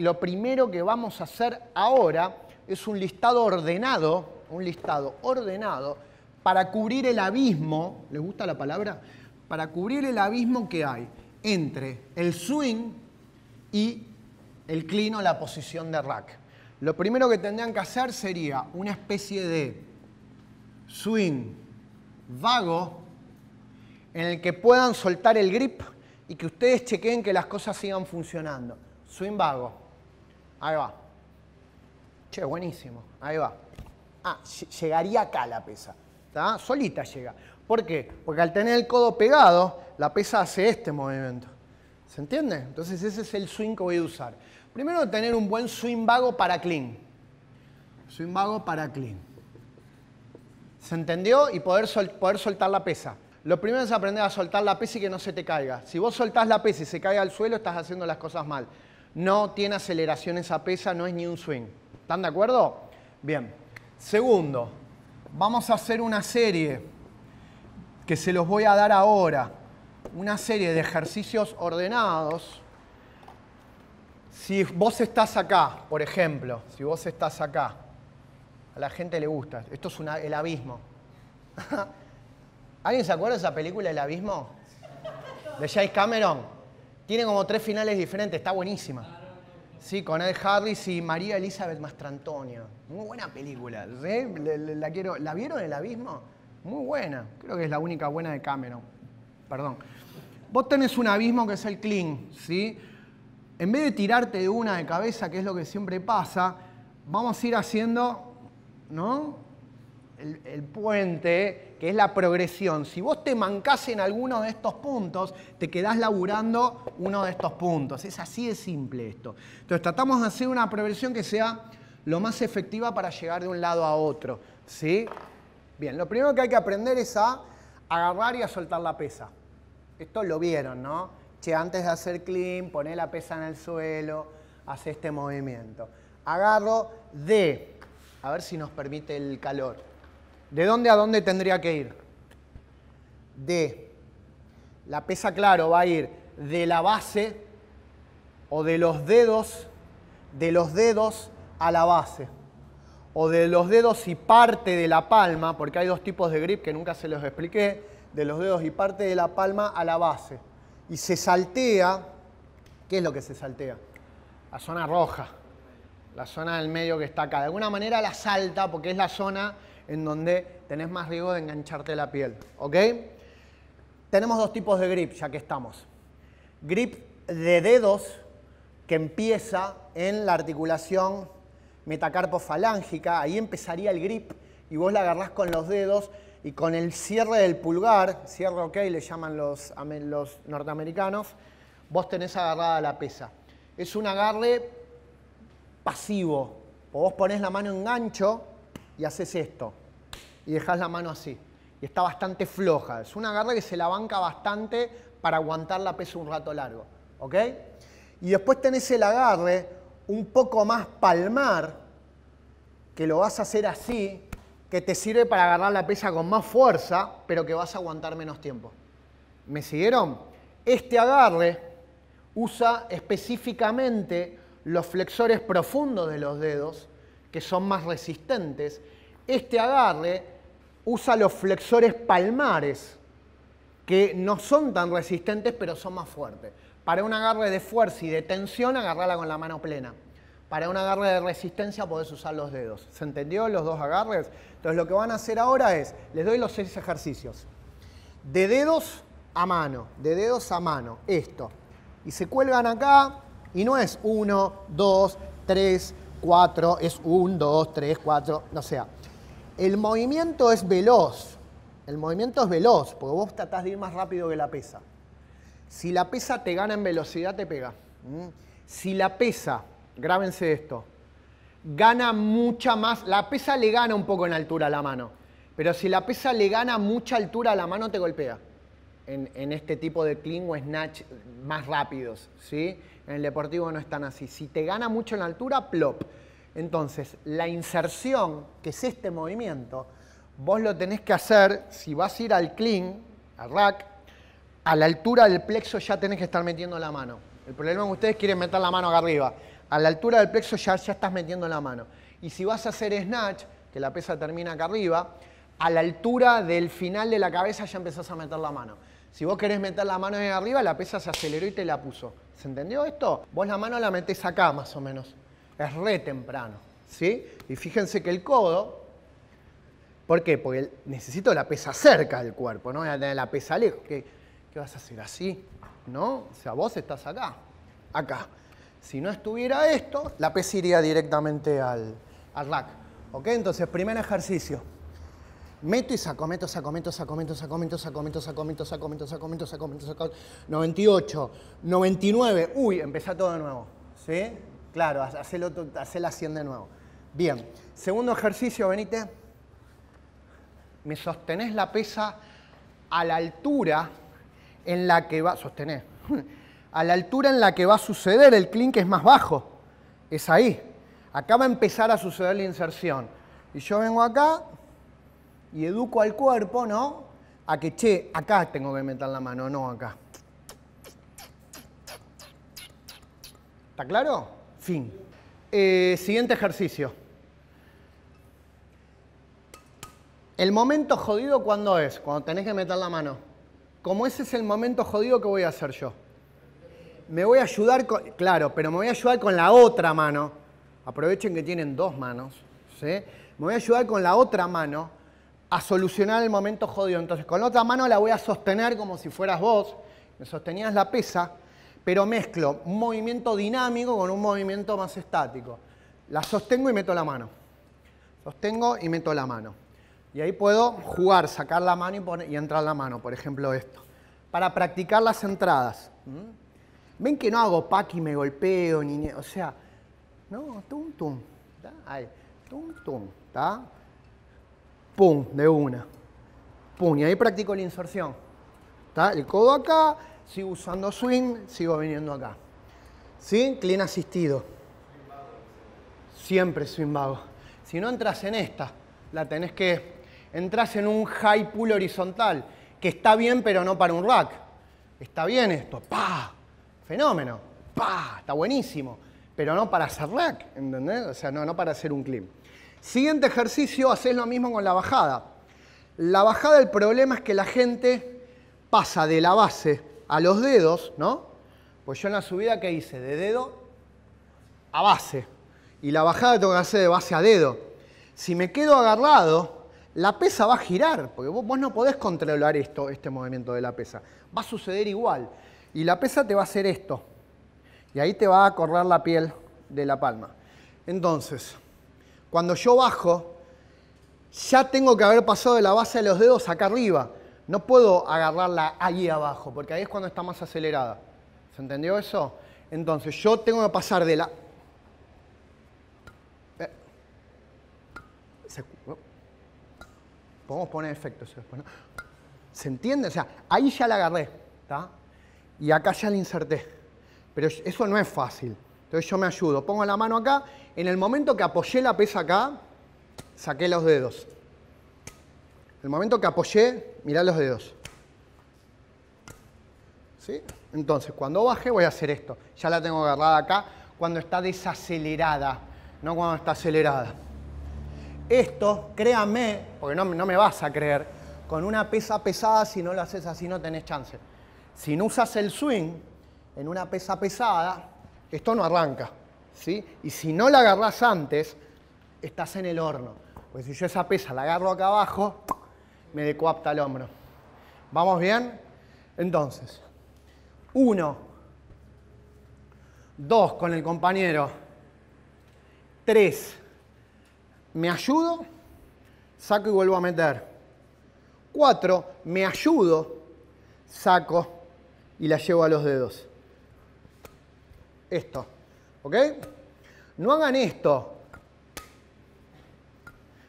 lo primero que vamos a hacer ahora es un listado ordenado para cubrir el abismo, ¿les gusta la palabra? Para cubrir el abismo que hay entre el swing y el clean o la posición de rack. Lo primero que tendrían que hacer sería una especie de swing vago en el que puedan soltar el grip y que ustedes chequeen que las cosas sigan funcionando. Swing vago. Ahí va. Che, buenísimo. Ahí va. Ah, llegaría acá la pesa. ¿Tá? Solita llega. ¿Por qué? Porque al tener el codo pegado, la pesa hace este movimiento. ¿Se entiende? Entonces ese es el swing que voy a usar. Primero tener un buen swing vago para clean. Swing vago para clean. ¿Se entendió? Y poder soltar la pesa. Lo primero es aprender a soltar la pesa y que no se te caiga. Si vos soltás la pesa y se cae al suelo, estás haciendo las cosas mal. No tiene aceleración esa pesa, no es ni un swing. ¿Están de acuerdo? Bien. Segundo, vamos a hacer una serie que se los voy a dar ahora. Una serie de ejercicios ordenados. Si vos estás acá, por ejemplo, si vos estás acá, a la gente le gusta. Esto es el abismo. ¿Alguien se acuerda de esa película, El Abismo? De James Cameron. Tiene como 3 finales diferentes, está buenísima. Sí, con Ed Harris y María Elizabeth Mastrantonio. Muy buena película. ¿Sí? ¿La vieron, El Abismo? Muy buena. Creo que es la única buena de Cameron. Perdón. Vos tenés un abismo que es el clean, ¿sí? En vez de tirarte de una de cabeza, que es lo que siempre pasa, vamos a ir haciendo, ¿no? El puente, que es la progresión. Si vos te mancás en alguno de estos puntos, te quedás laburando uno de estos puntos. Es así de simple esto. Entonces tratamos de hacer una progresión que sea lo más efectiva para llegar de un lado a otro, ¿sí? Bien, lo primero que hay que aprender es a agarrar y a soltar la pesa. Esto lo vieron, ¿no? Che, antes de hacer clean, poné la pesa en el suelo, hace este movimiento. Agarro a ver si nos permite el calor. ¿De dónde a dónde tendría que ir? La pesa, claro, va a ir de la base o de los dedos a la base. O de los dedos y parte de la palma, porque hay 2 tipos de grip que nunca se los expliqué, de los dedos y parte de la palma a la base. Y se saltea, ¿qué es lo que se saltea? La zona roja, la zona del medio que está acá. De alguna manera la salta porque es la zona en donde tenés más riesgo de engancharte la piel, ¿ok? Tenemos 2 tipos de grip, ya que estamos. Grip de dedos, que empieza en la articulación metacarpofalángica, ahí empezaría el grip, y vos la agarrás con los dedos, y con el cierre del pulgar, cierre ok, le llaman los norteamericanos, vos tenés agarrada la pesa. Es un agarre pasivo. Vos ponés la mano en gancho y haces esto. Y dejás la mano así. Y está bastante floja. Es un agarre que se la banca bastante para aguantar la pesa un rato largo. ¿Ok? Y después tenés el agarre un poco más palmar, que lo vas a hacer así, que te sirve para agarrar la pesa con más fuerza, pero que vas a aguantar menos tiempo. ¿Me siguieron? Este agarre usa específicamente los flexores profundos de los dedos, que son más resistentes. Este agarre usa los flexores palmares, que no son tan resistentes, pero son más fuertes. Para un agarre de fuerza y de tensión, agarrarla con la mano plena. Para un agarre de resistencia podés usar los dedos. ¿Se entendió los 2 agarres? Entonces lo que van a hacer ahora es, les doy los 6 ejercicios. De dedos a mano, esto. Y se cuelgan acá, y no es 1, 2, 3, 4, es 1, 2, 3, 4, o sea. El movimiento es veloz. Porque vos tratás de ir más rápido que la pesa. Si la pesa te gana en velocidad, te pega. Si la pesa, grábense esto, gana mucha más, la pesa le gana un poco en altura a la mano, pero si la pesa le gana mucha altura a la mano, te golpea. En este tipo de clean o snatch más rápidos, ¿sí? En el deportivo no están así. Si te gana mucho en altura, plop. Entonces, la inserción, que es este movimiento, vos lo tenés que hacer, si vas a ir al clean, al rack, a la altura del plexo ya tenés que estar metiendo la mano. El problema es que ustedes quieren meter la mano acá arriba. A la altura del plexo ya estás metiendo la mano. Y si vas a hacer snatch, que la pesa termina acá arriba, a la altura del final de la cabeza ya empezás a meter la mano. Si vos querés meter la mano ahí arriba, la pesa se aceleró y te la puso. ¿Se entendió esto? Vos la mano la metés acá más o menos. Es re temprano, ¿sí? Y fíjense que el codo, ¿por qué? Porque necesito la pesa cerca del cuerpo, no voy a tener la pesa lejos. ¿Qué vas a hacer? ¿Así? ¿No? O sea, vos estás acá, acá. Si no estuviera esto, la pesa iría directamente al rack. ¿Ok? Entonces, primer ejercicio. Meto y saco, meto, saco, meto, saco, meto, saco, meto, saco, meto, saco, meto, saco, meto, saco, meto, saco, meto, saco. 98, 99. Uy, empezá todo de nuevo. ¿Sí? Claro, hacé la 100 de nuevo. Bien. Segundo ejercicio, venite. Me sostenés la pesa a la altura en la que va... Sostener. A la altura en la que va a suceder el clean, que es más bajo. Es ahí. Acá va a empezar a suceder la inserción. Y yo vengo acá y educo al cuerpo, ¿no? A que, che, acá tengo que meter la mano, no acá. ¿Está claro? Fin. Siguiente ejercicio. El momento jodido, ¿cuándo es? Cuando tenés que meter la mano. Como ese es el momento jodido, ¿qué voy a hacer yo? Me voy a ayudar con... Claro, pero me voy a ayudar con la otra mano. Aprovechen que tienen dos manos, ¿sí? Me voy a ayudar con la otra mano a solucionar el momento jodido. Entonces, con la otra mano la voy a sostener como si fueras vos. Me sostenías la pesa, pero mezclo un movimiento dinámico con un movimiento más estático. La sostengo y meto la mano. Sostengo y meto la mano. Y ahí puedo jugar, sacar la mano y entrar la mano. Por ejemplo, esto. Para practicar las entradas. Ven que no hago pack y me golpeo, ni... O sea, no, tum, tum. ¿Tá? Ahí. Tum, tum. ¿Tá? Pum, de una. Pum, y ahí practico la inserción. ¿Tá? El codo acá, sigo usando swing, sigo viniendo acá. ¿Sí? Clean asistido. Siempre swing vago. Si no entras en esta, la tenés que... Entras en un high pull horizontal, que está bien, pero no para un rack. Está bien esto, ¡pah! Fenómeno, ¡pah! Está buenísimo, pero no para hacer rack, ¿entendés? O sea, no para hacer un clean. Siguiente ejercicio, hacés lo mismo con la bajada. La bajada, el problema es que la gente pasa de la base a los dedos, ¿no? Pues yo en la subida, ¿qué hice? De dedo a base. Y la bajada tengo que hacer de base a dedo. Si me quedo agarrado, la pesa va a girar, porque vos no podés controlar este movimiento de la pesa. Va a suceder igual. Y la pesa te va a hacer esto. Y ahí te va a correr la piel de la palma. Entonces, cuando yo bajo, ya tengo que haber pasado de la base de los dedos acá arriba. No puedo agarrarla ahí abajo, porque ahí es cuando está más acelerada. ¿Se entendió eso? Entonces, yo tengo que pasar de la... Podemos poner efectos después, ¿no? ¿Se entiende? O sea, ahí ya la agarré, ¿está? Y acá ya la inserté. Pero eso no es fácil. Entonces yo me ayudo. Pongo la mano acá. En el momento que apoyé la pesa acá, saqué los dedos. En el momento que apoyé, mirá los dedos. ¿Sí? Entonces, cuando baje voy a hacer esto. Ya la tengo agarrada acá cuando está desacelerada, no cuando está acelerada. Esto, créanme, porque no me vas a creer, con una pesa pesada, si no lo haces así no tenés chance. Si no usas el swing en una pesa pesada, esto no arranca, ¿sí? Y si no la agarrás antes, estás en el horno. Porque si yo esa pesa la agarro acá abajo, me decoapta el hombro. ¿Vamos bien? Entonces, 1, 2 con el compañero, 3, me ayudo, saco y vuelvo a meter. 4, me ayudo, saco y la llevo a los dedos. Esto, ¿ok? No hagan esto,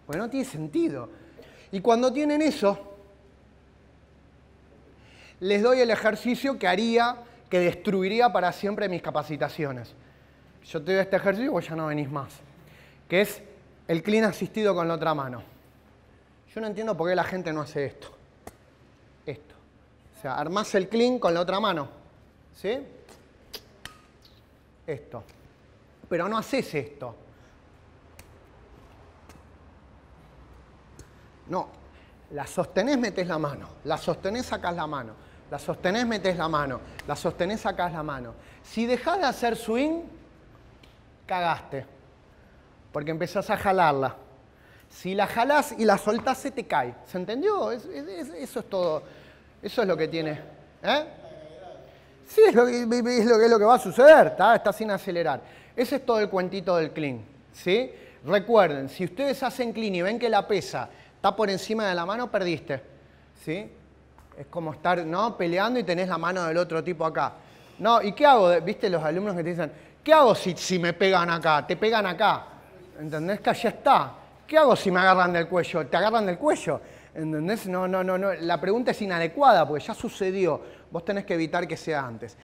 porque no tiene sentido. Y cuando tienen eso, les doy el ejercicio que destruiría para siempre mis capacitaciones. Yo te doy este ejercicio y vos ya no venís más, que es el clean asistido con la otra mano. Yo no entiendo por qué la gente no hace esto. Esto. O sea, armás el clean con la otra mano. ¿Sí? Esto. pero no haces esto. No, la sostenés, metés la mano, la sostenés, sacás la mano, la sostenés, metés la mano, la sostenés, sacás la mano. Si dejás de hacer swing, cagaste, porque empezás a jalarla. Si la jalás y la soltás, se te cae. ¿Se entendió? Eso es todo. Eso es lo que tiene. ¿Eh? Sí, es lo que va a suceder. Está sin acelerar. Ese es todo el cuentito del clean. ¿Sí? Recuerden, si ustedes hacen clean y ven que la pesa está por encima de la mano, perdiste. ¿Sí? Es como estar, ¿no?, peleando y tenés la mano del otro tipo acá. No, ¿y qué hago? ¿Viste los alumnos que te dicen, ¿qué hago si me pegan acá? Te pegan acá. ¿Entendés? Que ya está. ¿Qué hago si me agarran del cuello? ¿Te agarran del cuello? ¿Entendés? No. La pregunta es inadecuada porque ya sucedió. Vos tenés que evitar que sea antes.